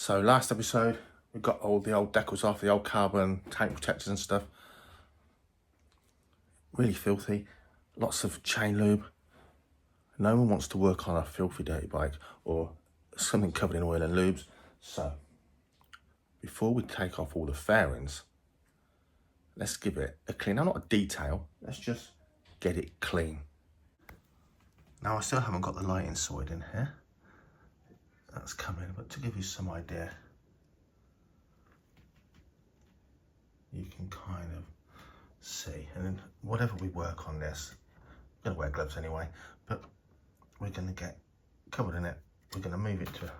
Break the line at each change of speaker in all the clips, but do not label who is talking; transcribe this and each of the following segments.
So last episode, we got all the old decals off, the old carbon tank protectors and stuff. Really filthy, lots of chain lube. No one wants to work on a filthy dirty bike or something covered in oil and lubes. So before we take off all the fairings, let's give it a clean. Now, not a detail, let's just get it clean. Now I still haven't got the lighting sorted in here. That's coming, but to give you some idea, you can kind of see, and then whatever we work on this, I'm gonna wear gloves anyway, but we're gonna get covered in it. We're gonna move it to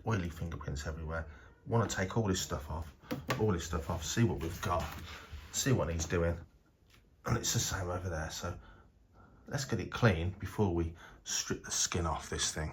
oily fingerprints everywhere. Want to take all this stuff off, see what we've got, see what he's doing, and it's the same over there. So let's get it clean before we strip the skin off this thing.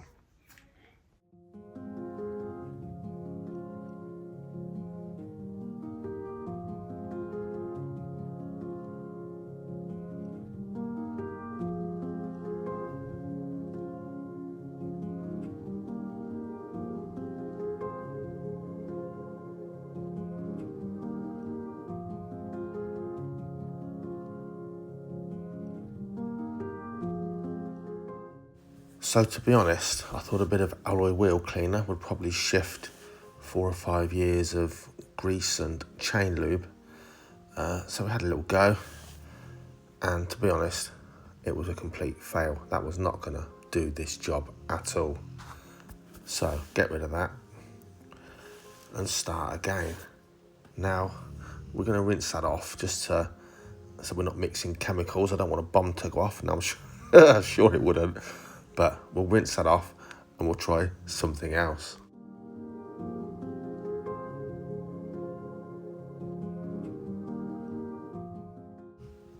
So to be honest, I thought a bit of alloy wheel cleaner would probably shift 4 or 5 years of grease and chain lube. So we had a little go, and to be honest, it was a complete fail. That was not gonna do this job at all. So get rid of that and start again. Now we're gonna rinse that off just so we're not mixing chemicals. I don't want a bomb to go off, and I'm sure it wouldn't. But we'll rinse that off and we'll try something else.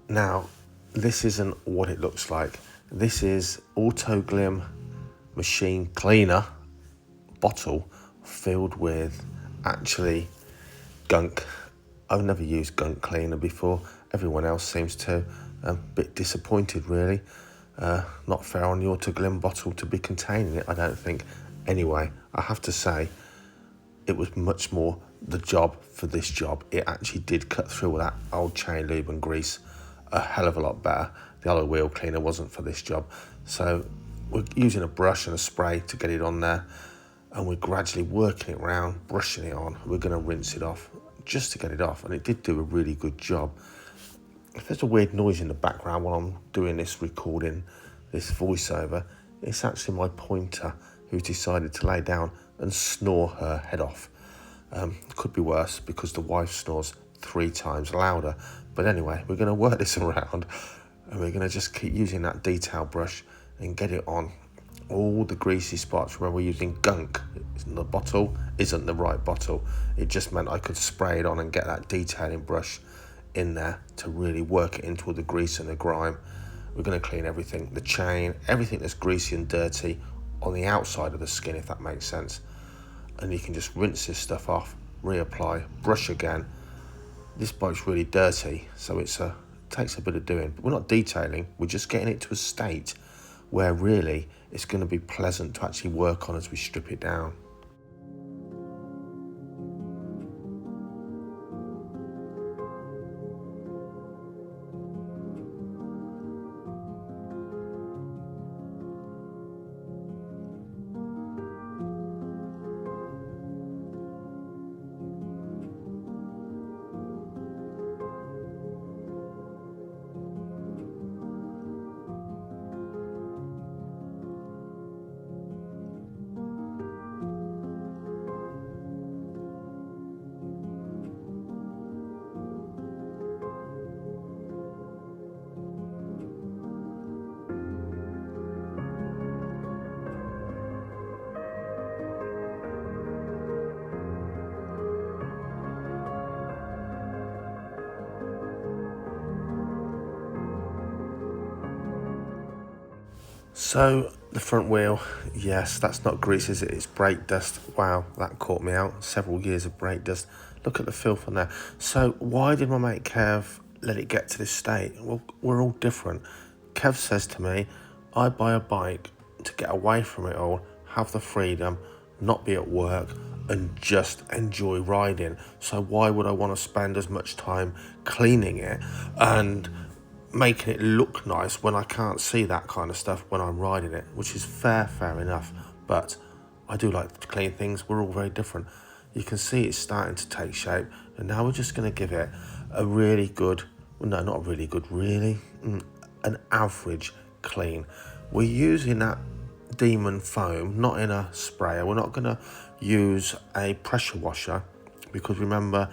Now, this isn't what it looks like. This is Autoglim machine cleaner bottle filled with actually gunk. I've never used gunk cleaner before. Everyone else seems to. A bit disappointed, really. Not fair on the Autoglim bottle to be containing it, I don't think. Anyway, I have to say, it was much more the job for this job. It actually did cut through all that old chain lube and grease a hell of a lot better. The alloy wheel cleaner wasn't for this job. So we're using a brush and a spray to get it on there, and we're gradually working it around, brushing it on. We're going to rinse it off just to get it off, and it did do a really good job. If there's a weird noise in the background while I'm doing this recording, this voiceover, it's actually my pointer who's decided to lay down and snore her head off. Could be worse because the wife snores 3 times louder. But anyway, we're going to work this around, and we're going to just keep using that detail brush and get it on all the greasy spots where we're using gunk. The bottle isn't the right bottle. It just meant I could spray it on and get that detailing brush in there to really work it into all the grease and the grime. We're going to clean everything, the chain, everything that's greasy and dirty on the outside of the skin, if that makes sense. And you can just rinse this stuff off, reapply, brush again. This bike's really dirty, so it takes a bit of doing. But we're not detailing, we're just getting it to a state where really it's going to be pleasant to actually work on as we strip it down. So the front wheel, yes, that's not grease, is it? It's brake dust. Wow, that caught me out. Several years of brake dust. Look at the filth on there. So why did my mate Kev let it get to this state? Well, we're all different. Kev says to me, I buy a bike to get away from it all, have the freedom, not be at work, and just enjoy riding. So why would I want to spend as much time cleaning it and making it look nice when I can't see that kind of stuff when I'm riding it, which is fair enough. But I do like to clean things. We're all very different. You can see it's starting to take shape, and now we're just going to give it a really good, well, no, not really good, really, an average clean. We're using that Demon foam, not in a sprayer. We're not going to use a pressure washer, because remember,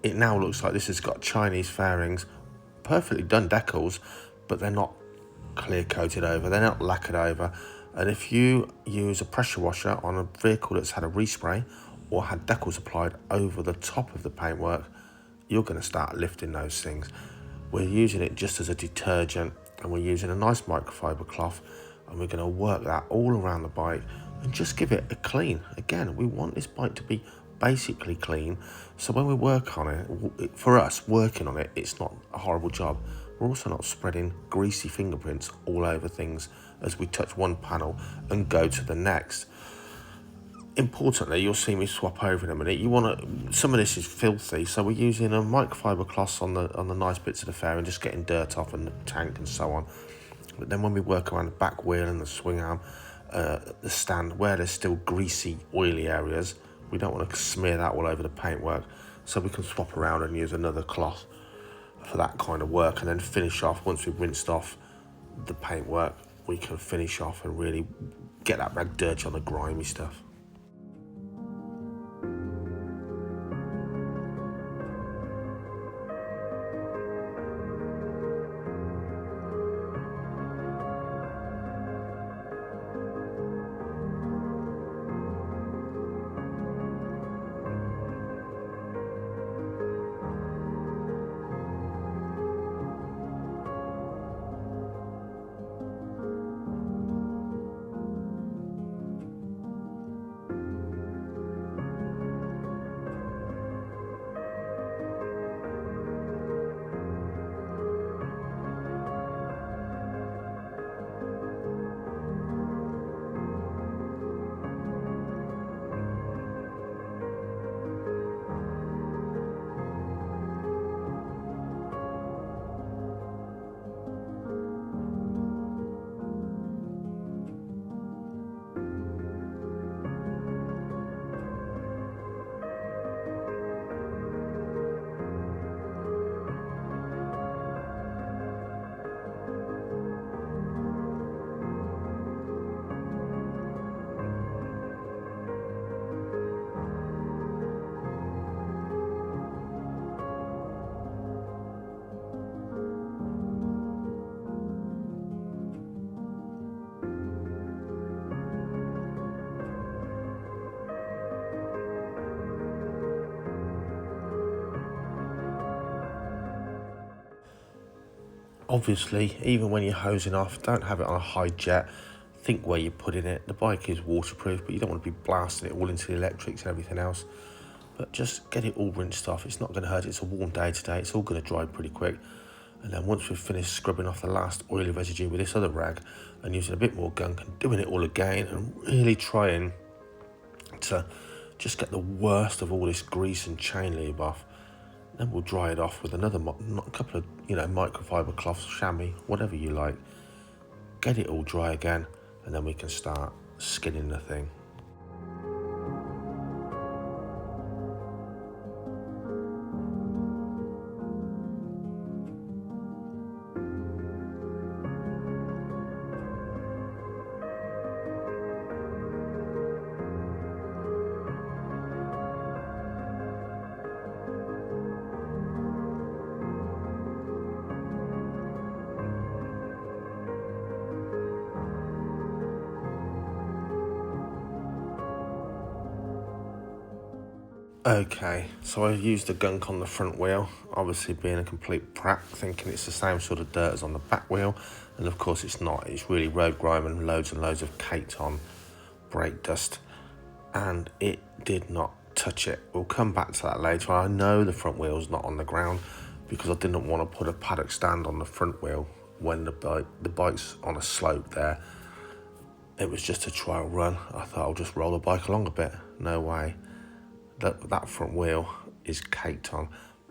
it now looks like this has got Chinese fairings, perfectly done decals, but they're not clear coated over, they're not lacquered over. And if you use a pressure washer on a vehicle that's had a respray or had decals applied over the top of the paintwork, you're going to start lifting those things. We're using it just as a detergent, and we're using a nice microfiber cloth, and we're going to work that all around the bike and just give it a clean. Again, we want this bike to be basically clean, so when we work on it, for us working on it, it's not a horrible job. We're also not spreading greasy fingerprints all over things as we touch one panel and go to the next. Importantly, you'll see me swap over in a minute. You want to, some of this is filthy, so we're using a microfiber cloth on the nice bits of the fairing, just getting dirt off and the tank and so on. But then when we work around the back wheel and the swing arm, the stand, where there's still greasy, oily areas, we don't want to smear that all over the paintwork, so we can swap around and use another cloth for that kind of work, and then finish off. Once we've rinsed off the paintwork, we can finish off and really get that rag dirty on the grimy stuff. Obviously, even when you're hosing off, don't have it on a high jet. Think where you're putting it. The bike is waterproof, but you don't want to be blasting it all into the electrics and everything else. But just get it all rinsed off. It's not going to hurt. It's a warm day today. It's all going to dry pretty quick. And then once we've finished scrubbing off the last oily residue with this other rag and using a bit more gunk and doing it all again and really trying to just get the worst of all this grease and chain lube off, then we'll dry it off with another couple of microfiber cloths, chamois, whatever you like. Get it all dry again, and then we can start skinning the thing. Okay, so I used the gunk on the front wheel, obviously being a complete prat, thinking it's the same sort of dirt as on the back wheel, and of course it's not. It's really road grime and loads of caked on brake dust, and it did not touch it. We'll come back to that later. I know the front wheel's not on the ground because I didn't want to put a paddock stand on the front wheel when the bike's on a slope there. It was just a trial run. I thought I'll just roll the bike along a bit. No way. that front wheel is caked on,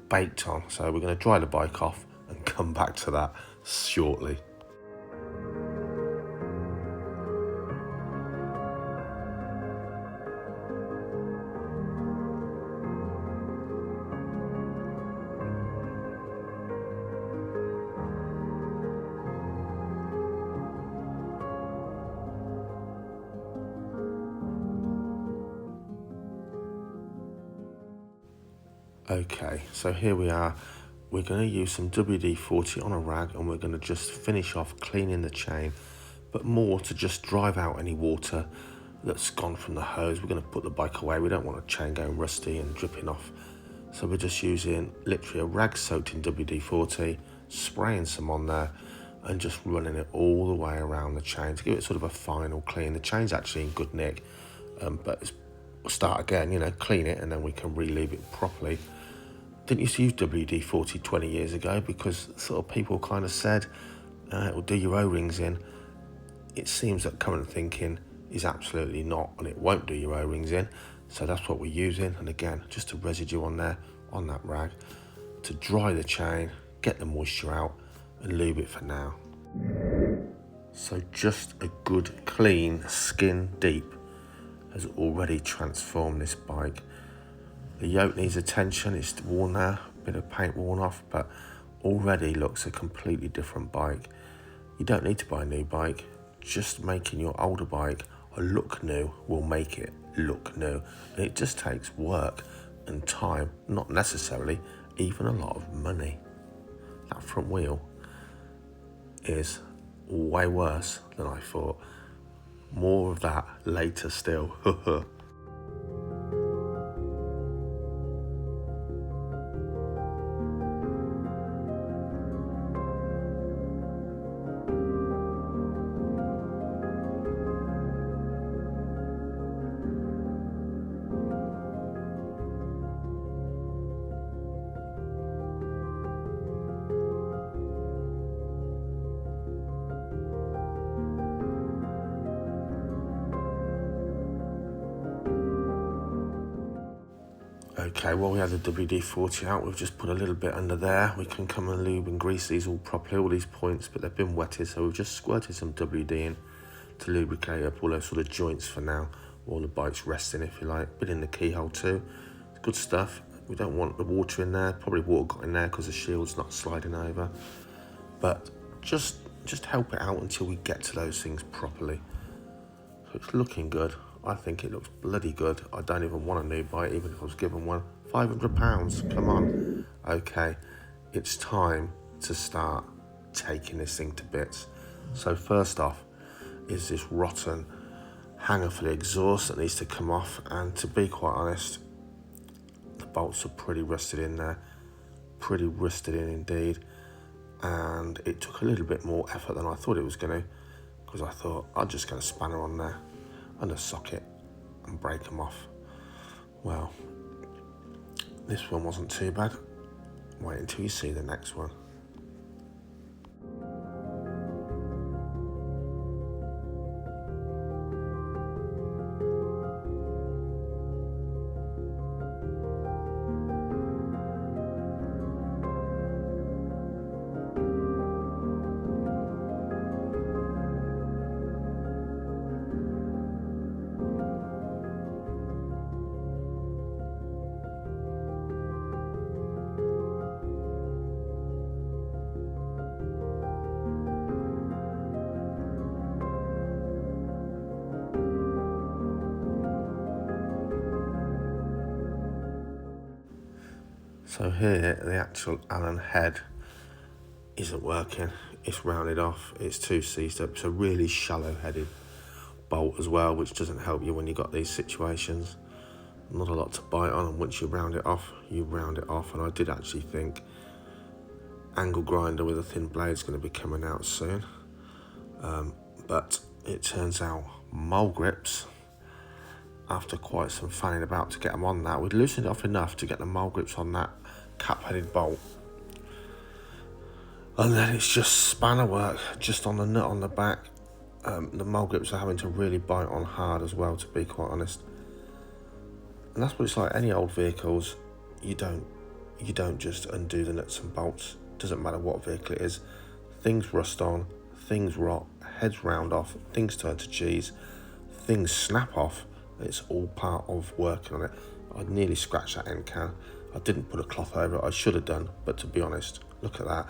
baked on. So we're going to dry the bike off and come back to that shortly. Okay, so here we are. We're going to use some WD-40 on a rag, and we're going to just finish off cleaning the chain, but more to just drive out any water that's gone from the hose. We're going to put the bike away. We don't want a chain going rusty and dripping off. So we're just using literally a rag soaked in WD-40, spraying some on there, and just running it all the way around the chain to give it sort of a final clean. The chain's actually in good nick, but we'll start again, you know, clean it, and then we can re-lube it properly. Didn't used to use WD-40 20 years ago because sort of people kind of said it will do your O-rings in. It seems that current thinking is absolutely not, and it won't do your O-rings in. So that's what we're using. And again, just a residue on there, on that rag, to dry the chain, get the moisture out, and lube it for now. So just a good clean skin deep has already transformed this bike. The yoke needs attention, it's worn now, a bit of paint worn off, but already looks a completely different bike. You don't need to buy a new bike, just making your older bike look new will make it look new. And it just takes work and time, not necessarily even a lot of money. That front wheel is way worse than I thought. More of that later still. Okay, while we have the WD-40 out, we've just put a little bit under there. We can come and lube and grease these all properly, all these points, but they've been wetted, so we've just squirted some WD in to lubricate up all those sort of joints for now, while the bike's resting, if you like. Bit in the keyhole too. It's good stuff. We don't want the water in there. Probably water got in there because the shield's not sliding over. But just help it out until we get to those things properly. So it's looking good. I think it looks bloody good. I don't even want a new bike, even if I was given one. £500, come on. Okay, it's time to start taking this thing to bits. So first off is this rotten hanger for the exhaust that needs to come off, and to be quite honest, the bolts are pretty rusted in there. Pretty rusted in indeed. And it took a little bit more effort than I thought it was going to, because I thought I'd just get a spanner on there and a socket and break them off. Well, this one wasn't too bad. Wait until you see the next one. So here, the actual Allen head isn't working. It's rounded off, it's too seized up. It's a really shallow headed bolt as well, which doesn't help you when you've got these situations. Not a lot to bite on, and once you round it off, you round it off. And I did actually think angle grinder with a thin blade is going to be coming out soon. But it turns out mole grips, after quite some fanning about to get them on that, we'd loosened it off enough to get the mole grips on that cap-headed bolt. And then it's just spanner work, just on the nut on the back. The mole grips are having to really bite on hard as well, to be quite honest. And that's what it's like. Any old vehicles, you don't just undo the nuts and bolts. Doesn't matter what vehicle it is. Things rust on, things rot, heads round off, things turn to cheese, things snap off. It's all part of working on it. I nearly scratched that end can. I didn't put a cloth over it. I should have done, but to be honest, look at that.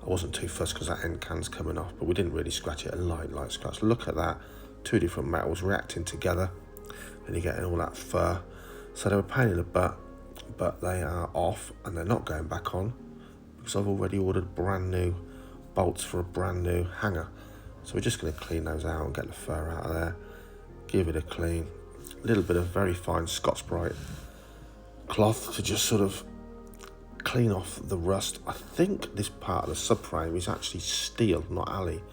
I wasn't too fussed because that end can's coming off, but we didn't really scratch it. A light scratch. Look at that. Two different metals reacting together, and you're getting all that fur. So they were a pain in the butt, but they are off and they're not going back on because I've already ordered brand new bolts for a brand new hanger. So we're just going to clean those out and get the fur out of there, give it a clean. A little bit of very fine Scotch-Brite cloth to just sort of clean off the rust. I think this part of the subframe is actually steel, not alley.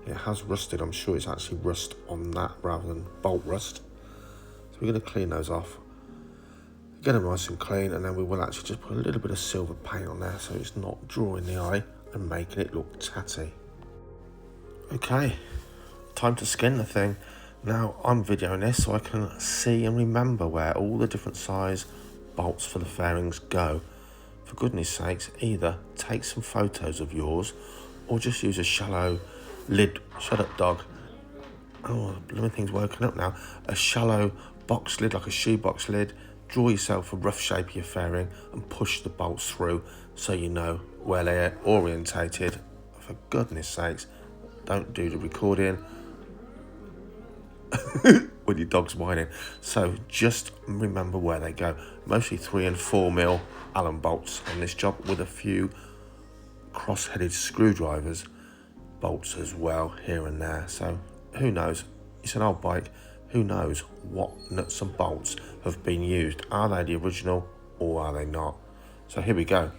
It has rusted. I'm sure it's actually rust on that rather than bolt rust. So we're going to clean those off, get them nice and clean, and then we will actually just put a little bit of silver paint on there so it's not drawing the eye and making it look tatty. Okay, time to skin the thing. Now I'm videoing this so I can see and remember where all the different size bolts for the fairings go. For goodness sakes, either take some photos of yours or just use a shallow lid. Shut up, dog. Oh, the blooming thing's woken up now. A shallow box lid, like a shoebox lid. Draw yourself a rough shape of your fairing and push the bolts through so you know where they're orientated. For goodness sakes, don't do the recording when your dog's whining. So just remember where they go. Mostly 3 and 4 mil Allen bolts on this job, with a few cross-headed screwdrivers bolts as well here and there. So who knows, it's an old bike, who knows what nuts and bolts have been used. Are they the original or are they not? So here we go.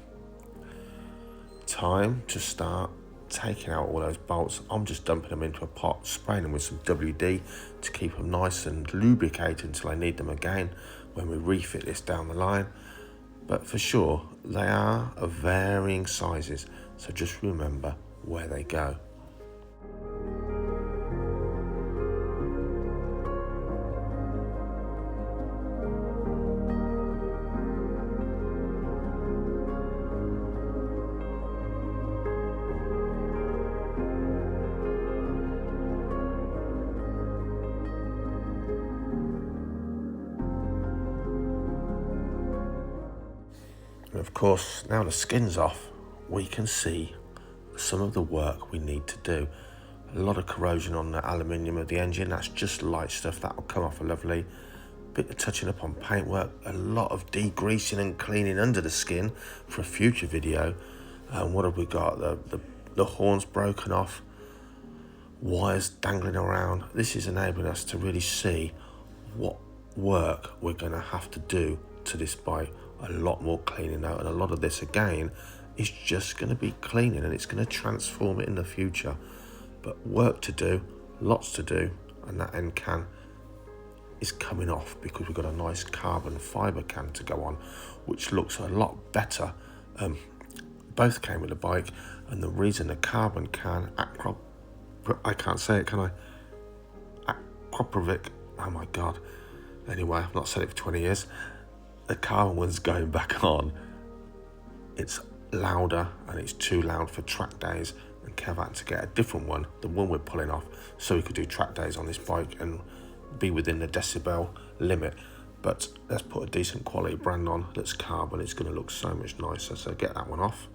Time to start taking out all those bolts. I'm just dumping them into a pot, spraying them with some WD to keep them nice and lubricated until I need them again when we refit this down the line. But for sure, they are of varying sizes, so just remember where they go. And of course, now the skin's off, we can see some of the work we need to do. A lot of corrosion on the aluminium of the engine. That's just light stuff. That will come off lovely. Bit of touching up on paintwork. A lot of degreasing and cleaning under the skin for a future video. And what have we got? The horns broken off. Wires dangling around. This is enabling us to really see what work we're going to have to do to this bike. A lot more cleaning out, and a lot of this again is just going to be cleaning, and it's going to transform it in the future. But work to do, lots to do, and that end can is coming off because we've got a nice carbon fibre can to go on, which looks a lot better. Both came with the bike, and the reason the carbon can, I can't say it, can I? Aquaprovic, oh my god. Anyway, I've not said it for 20 years. The carbon one's going back on. It's louder and it's too loud for track days, and Kev had to get a different one, the one we're pulling off, so we could do track days on this bike and be within the decibel limit. But let's put a decent quality brand on that's carbon. It's going to look so much nicer. So get that one off.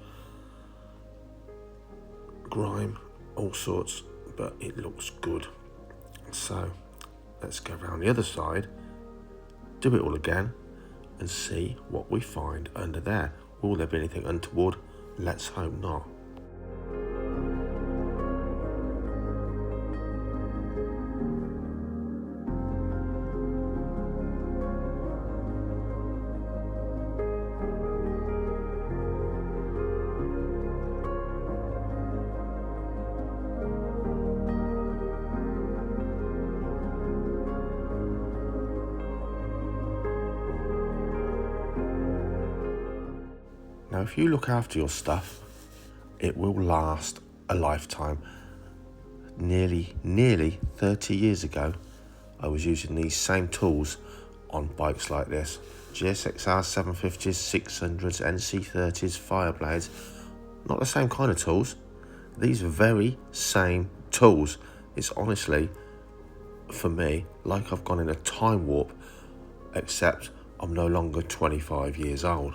Grime, all sorts, but it looks good. So let's go around the other side, do it all again, and see what we find under there. Will there be anything untoward? Let's hope not. Now, if you look after your stuff, it will last a lifetime. Nearly 30 years ago, I was using these same tools on bikes like this. Gsxr 750s, 600s, NC30s, Fireblades. Not the same kind of tools. These very same tools. It's honestly, for me, like I've gone in a time warp, except I'm no longer 25 years old.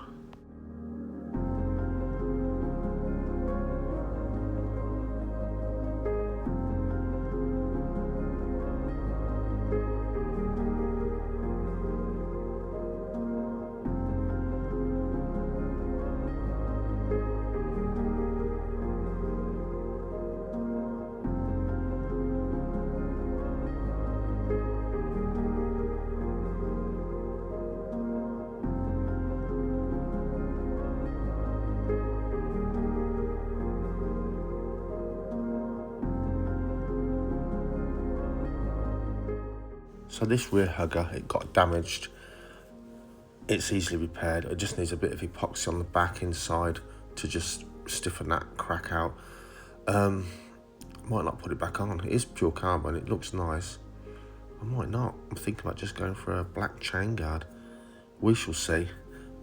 So this rear hugger, it got damaged. It's easily repaired. It just needs a bit of epoxy on the back inside to just stiffen that crack out. Might not put it back on. It is pure carbon, it looks nice. I might not. I'm thinking about just going for a black chain guard. We shall see.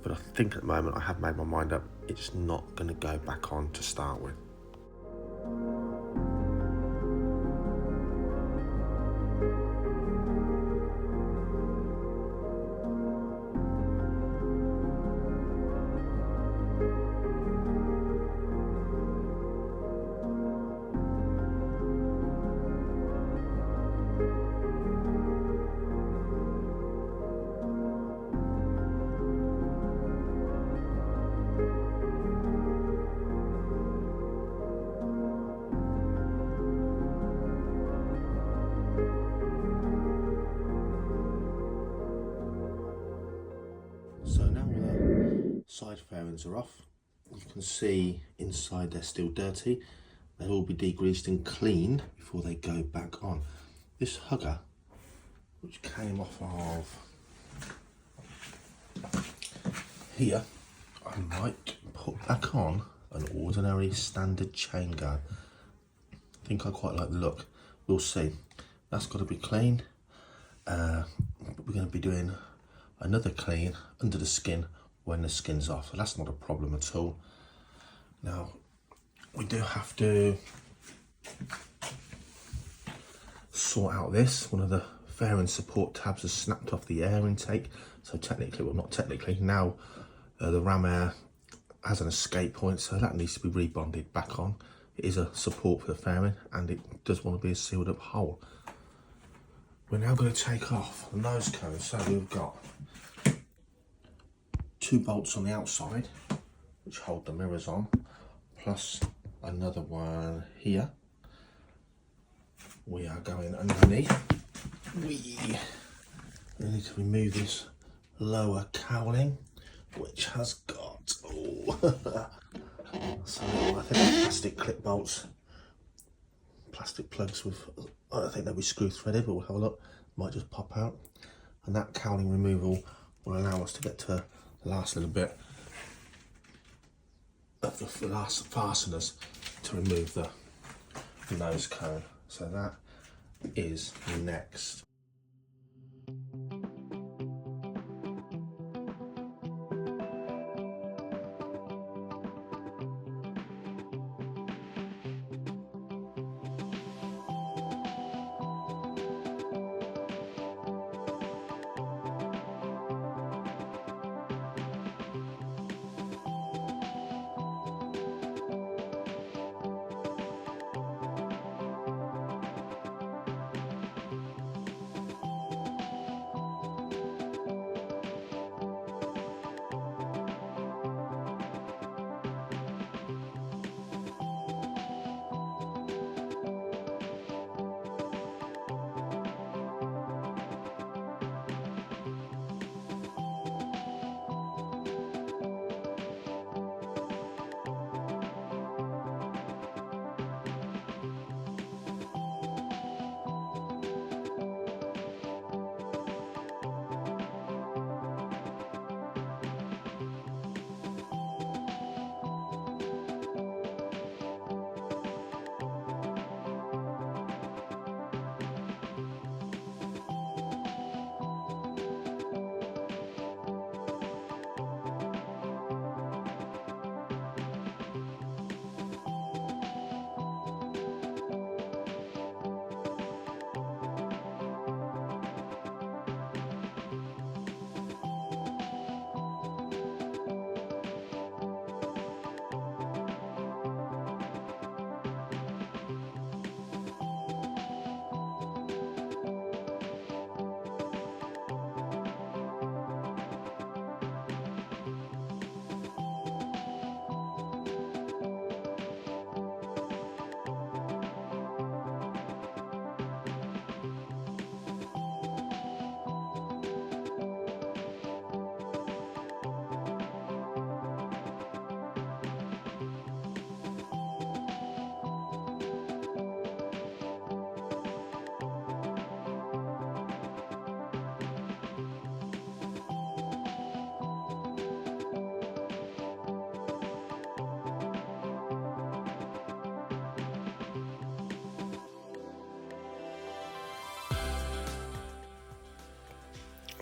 But I think at the moment I have made my mind up. It's not going to go back on to start with. So now all the side fairings are off. You can see inside they're still dirty. They'll all be degreased and cleaned before they go back on. This hugger, which came off of here, I might put back on an ordinary standard chain guard. I think I quite like the look. We'll see. That's got to be cleaned. We're going to be doing another clean under the skin when the skin's off, so that's not a problem at all. Now we do have to sort out this. One of the fairing support tabs has snapped off the air intake, so technically, well, not technically, now the ram air has an escape point, so that needs to be rebonded back on. It is a support for the fairing and it does want to be a sealed up hole. We're now going to take off the nose cone. So we've got 2 bolts on the outside which hold the mirrors on, plus another one here. We are going underneath. We need to remove this lower cowling, which has got so I think they're plastic clip bolts, plastic plugs with, I don't think they'll be screw threaded, but we'll have a look. Might just pop out, and that cowling removal will allow us to get to the last little bit of the last fasteners to remove the nose cone. So that is next.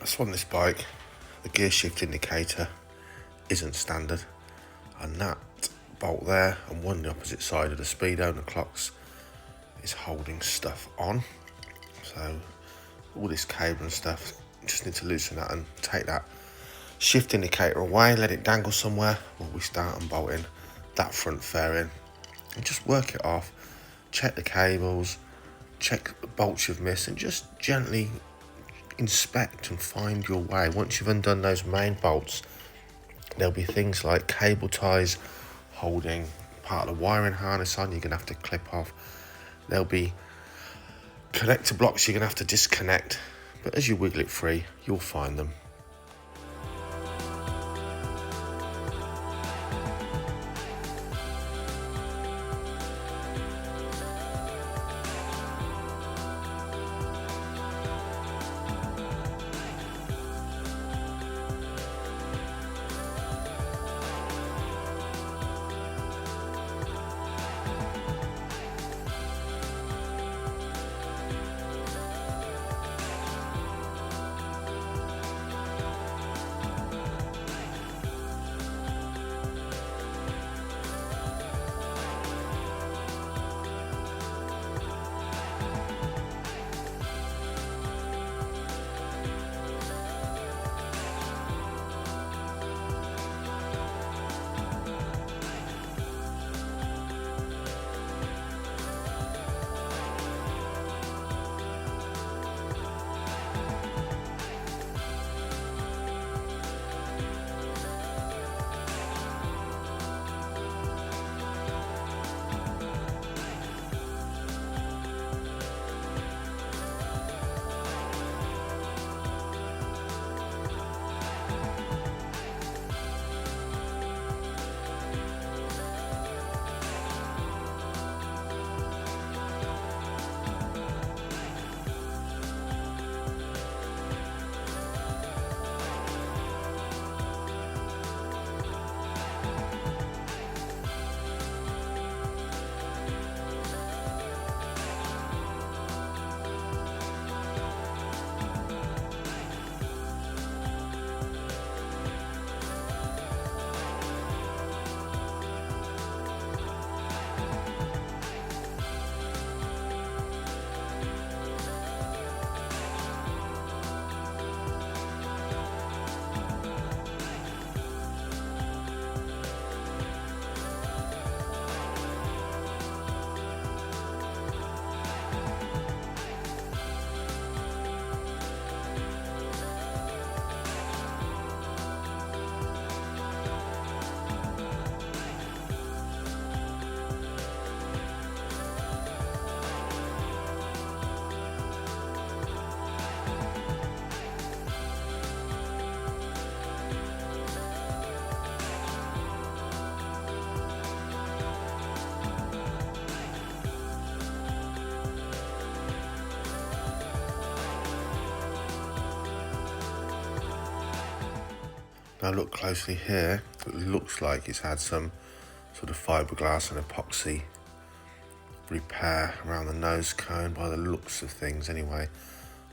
So on this bike, the gear shift indicator isn't standard, and that bolt there and one on the opposite side of the speedo and the clocks is holding stuff on. So all this cable and stuff, just need to loosen that and take that shift indicator away, let it dangle somewhere while we start unbolting that front fairing and just work it off. Check the cables, check the bolts you've missed, and just gently inspect and find your way. Once you've undone those main bolts, there'll be things like cable ties holding part of the wiring harness on, you're going to have to clip off. There'll be connector blocks you're going to have to disconnect, but as you wiggle it free, you'll find them. Now look closely here, it looks like it's had some sort of fiberglass and epoxy repair around the nose cone by the looks of things anyway,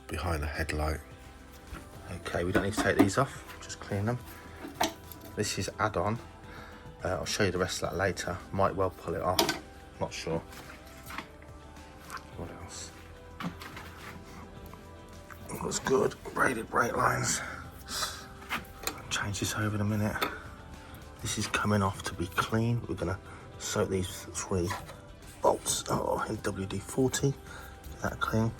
behind the headlight. Okay, we don't need to take these off, just clean them. This is add-on, I'll show you the rest of that later, might well pull it off, not sure. What else? Looks good, braided brake lines. Change this over in a minute. This is coming off to be clean. We're gonna soak these 3 bolts in WD-40, get that clean.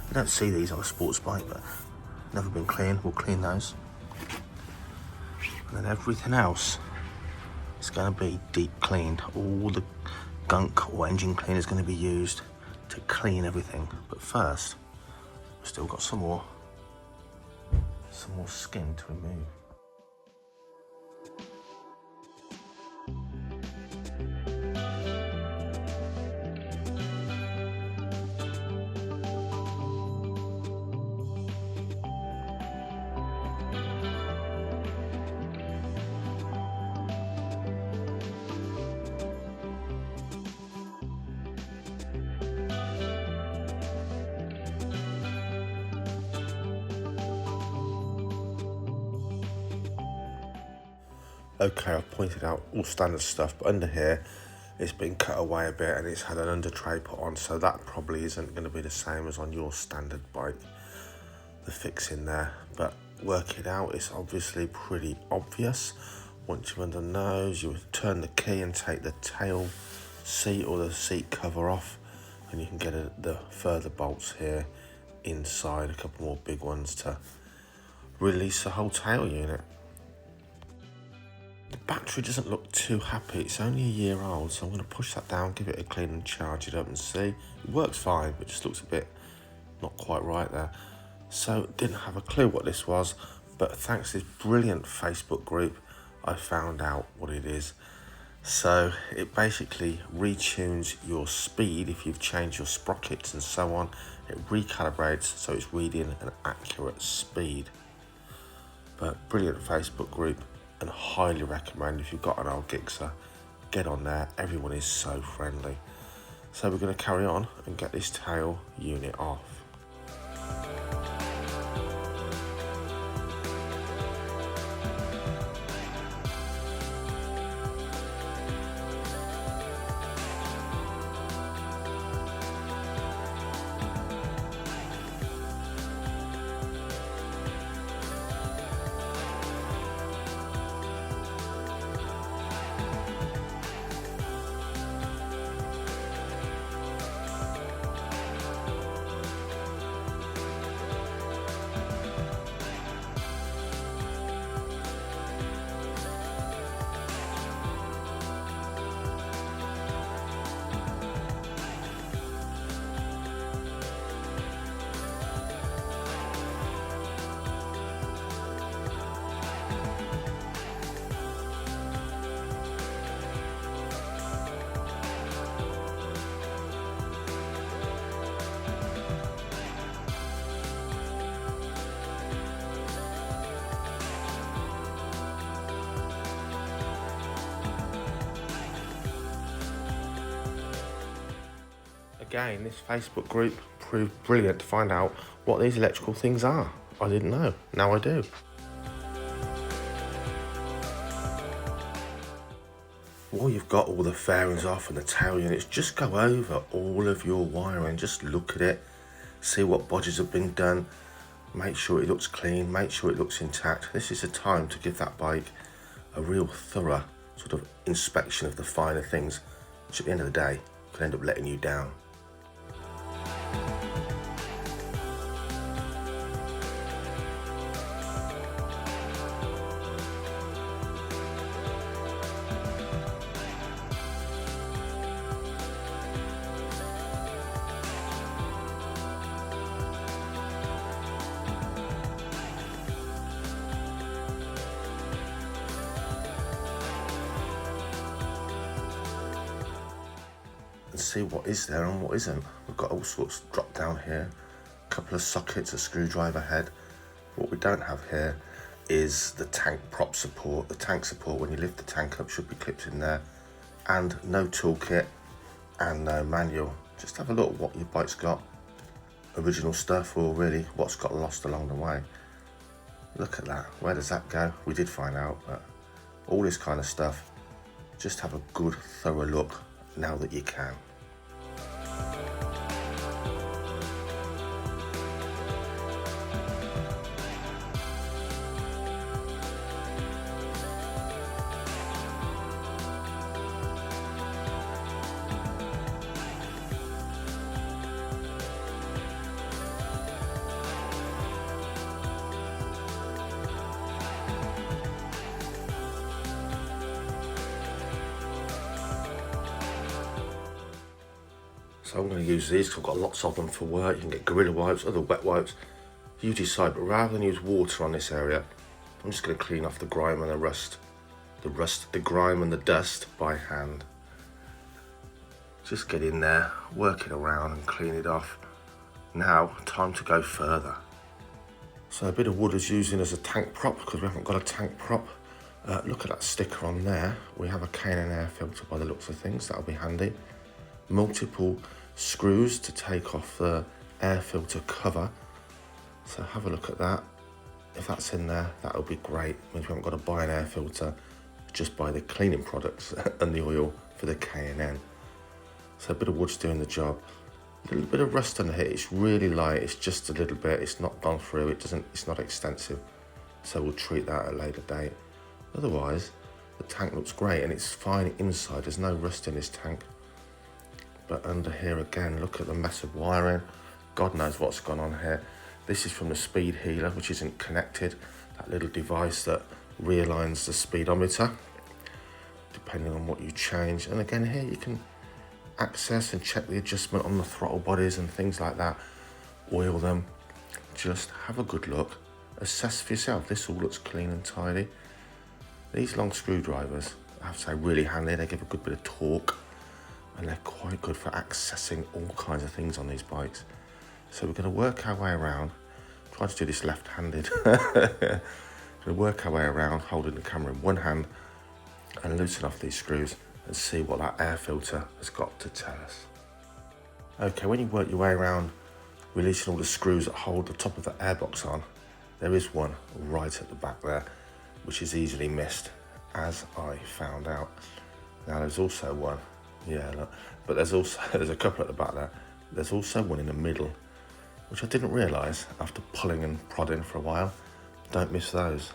You don't see these on a sports bike, but never been cleaned. We'll clean those. And then everything else is gonna be deep cleaned. All the gunk or engine cleaner is gonna be used to clean everything. But first, we've still got some more skin to remove. Okay, I've pointed out all standard stuff, but under here it's been cut away a bit and it's had an under tray put on, so that probably isn't going to be the same as on your standard bike, the fixing there. But work it out, it's obviously pretty obvious. Once you've under the nose, you turn the key and take the tail seat or the seat cover off, and you can get the further bolts here inside, a couple more big ones to release the whole tail unit. The battery doesn't look too happy, it's only a year old, so I'm going to push that down, give it a clean and charge it up and see. It works fine, but it just looks a bit not quite right there. So didn't have a clue what this was, but thanks to this brilliant Facebook group, I found out what it is. So it basically retunes your speed if you've changed your sprockets and so on. It recalibrates so it's reading an accurate speed. But brilliant Facebook group, and highly recommend if you've got an old Gsxr, get on there. Everyone is so friendly. So we're going to carry on and get this tail unit off. Again, this Facebook group proved brilliant to find out what these electrical things are. I didn't know, now I do. While you've got all the fairings off and the tail units, just go over all of your wiring, just look at it, see what bodges have been done, make sure it looks clean, make sure it looks intact. This is the time to give that bike a real thorough sort of inspection of the finer things, which at the end of the day can end up letting you down. And see what is there and what isn't. We've got all sorts dropped down here, a couple of sockets, a screwdriver head. What we don't have here is the tank prop support. The tank support, when you lift the tank up, should be clipped in there, and no toolkit and no manual. Just have a look at what your bike's got, original stuff, or really what's got lost along the way. Look at that, where does that go? We did find out, but all this kind of stuff, just have a good thorough look now that you can. So I'm going to use these because I've got lots of them for work. You can get Gorilla wipes, other wet wipes. You decide, but rather than use water on this area, I'm just going to clean off the grime and the grime and the dust by hand. Just get in there, work it around and clean it off. Now, time to go further. So a bit of wood is using as a tank prop because we haven't got a tank prop. Look at that sticker on there. We have a K&N air filter by the looks of things, that'll be handy. Multiple screws to take off the air filter cover. So have a look at that. If that's in there, that'll be great. Means we haven't got to buy an air filter just buy the cleaning products and the oil for the K&N. So a bit of wood's doing the job. A little bit of rust on here, it's really light, it's just a little bit, it's not gone through, it's not extensive. So we'll treat that at a later date. Otherwise, the tank looks great and it's fine inside, there's no rust in this tank. But under here again, look at the mess of wiring. God knows what's gone on here. This is from the speed healer, which isn't connected. That little device that realigns the speedometer, depending on what you change. And again here you can access and check the adjustment on the throttle bodies and things like that. Oil them, just have a good look, assess for yourself. This all looks clean and tidy. These long screwdrivers, I have to say, really handy. They give a good bit of torque and they're quite good for accessing all kinds of things on these bikes. So we're going to work our way around, try to do this left-handed. Going to work our way around holding the camera in one hand and loosen off these screws and see what that air filter has got to tell us. Okay, when you work your way around releasing all the screws that hold the top of the airbox on, there is one right at the back there, which is easily missed, as I found out. Now there's also one, yeah, look, but there's a couple at the back there. There's also one in the middle, which I didn't realise after pulling and prodding for a while. Don't miss those.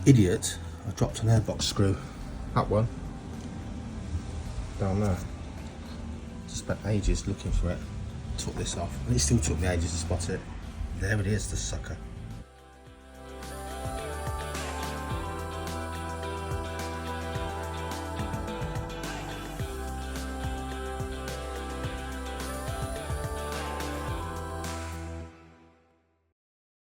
Idiot, I dropped an airbox screw. That one. Down there. Just spent ages looking for it. Took this off, and it still took me ages to spot it. There it is, the sucker.